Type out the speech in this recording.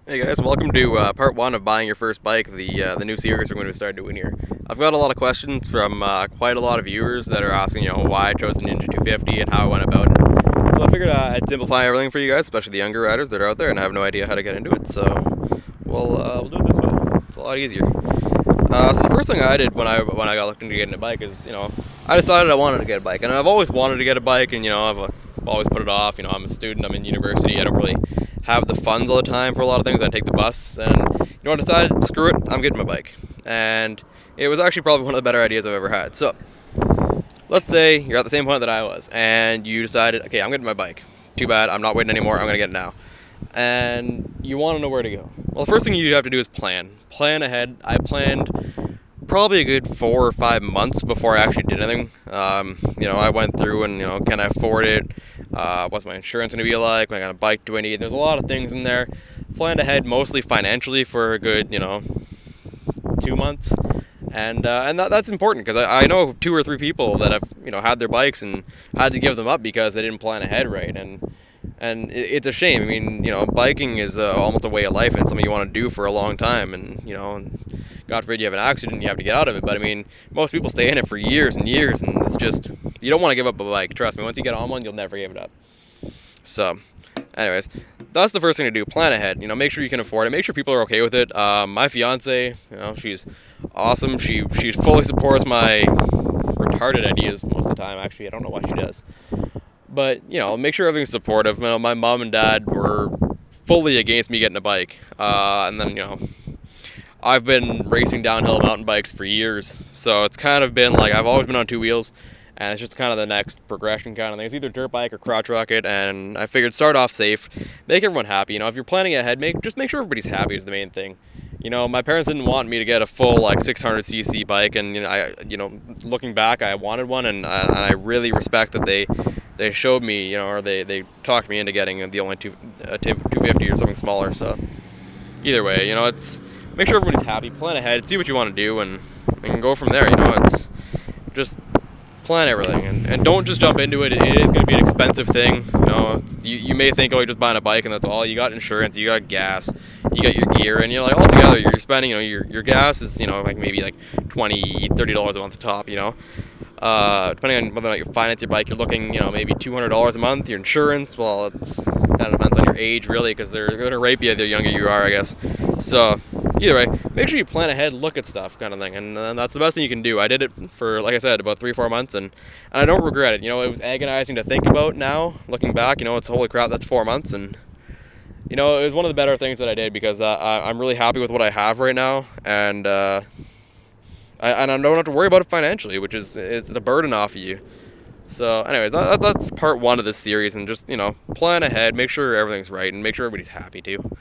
Hey guys, welcome to part one of buying your first bike, the new series we're going to start doing here. I've got a lot of questions from quite a lot of viewers that are asking, why I chose the Ninja 250 and how I went about it. So I figured I'd simplify everything for you guys, especially the younger riders that are out there and have no idea how to get into it. So we'll do it this way. It's a lot easier. So the first thing I did when I got looked into getting a bike is, I decided I wanted to get a bike, and I've always wanted to get a bike, and I've always put it off. I'm a student, I'm in university, I don't really have the funds all the time for a lot of things. I take the bus, and I decided, screw it, I'm getting my bike. And it was actually probably one of the better ideas I've ever had. So let's say you're at the same point that I was, and you decided, okay, I'm getting my bike. Too bad, I'm not waiting anymore, I'm gonna get it now. And you want to know where to go. Well, the first thing you have to do is plan ahead. I planned probably a good 4 or 5 months before I actually did anything. I went through and, can I afford it? What's my insurance going to be like? What kind of bike do I need? There's a lot of things in there. Planned ahead mostly financially for a good, 2 months. And that's important because I know 2 or 3 people that have, had their bikes and had to give them up because they didn't plan ahead right. And it's a shame. I mean, biking is almost a way of life, and it's something you want to do for a long time. And, God forbid you have an accident and you have to get out of it. But, I mean, most people stay in it for years and years, and it's just, you don't want to give up a bike. Trust me, once you get on one, you'll never give it up. So, anyways, that's the first thing to do. Plan ahead. Make sure you can afford it. Make sure people are okay with it. My fiance, she's awesome. She fully supports my retarded ideas most of the time, actually. I don't know why she does. But, make sure everything's supportive. My mom and dad were fully against me getting a bike. And then, I've been racing downhill mountain bikes for years. So it's kind of been like I've always been on 2 wheels. And it's just kind of the next progression kind of thing. It's either dirt bike or crotch rocket. And I figured start off safe. Make everyone happy. If you're planning ahead, just make sure everybody's happy is the main thing. My parents didn't want me to get a full 600cc bike, and looking back, I wanted one, and I really respect that they showed me, or they talked me into getting the only 250 or something smaller. So either way, it's make sure everybody's happy, plan ahead, see what you want to do, and go from there. It's just plan everything, and don't just jump into it. It is going to be an expensive thing. You may think, oh, you're just buying a bike and that's all. You got insurance, you got gas, you got your gear, and altogether you're spending, your gas is, maybe $20, $30 a month top, depending on whether or not you finance your bike, you're looking, maybe $200 a month. Your insurance, well, it's kind of depends on your age, really, because they're going to rape you the younger you are, I guess. So either way, make sure you plan ahead, look at stuff, kind of thing, and that's the best thing you can do. I did it for, like I said, about 3 or 4 months, and I don't regret it. It was agonizing to think about now, looking back. It's holy crap, that's 4 months, and it was one of the better things that I did because I'm really happy with what I have right now, and I don't have to worry about it financially, which is it's a burden off of you. So anyways, that's part 1 of this series, and just plan ahead, make sure everything's right, and make sure everybody's happy too.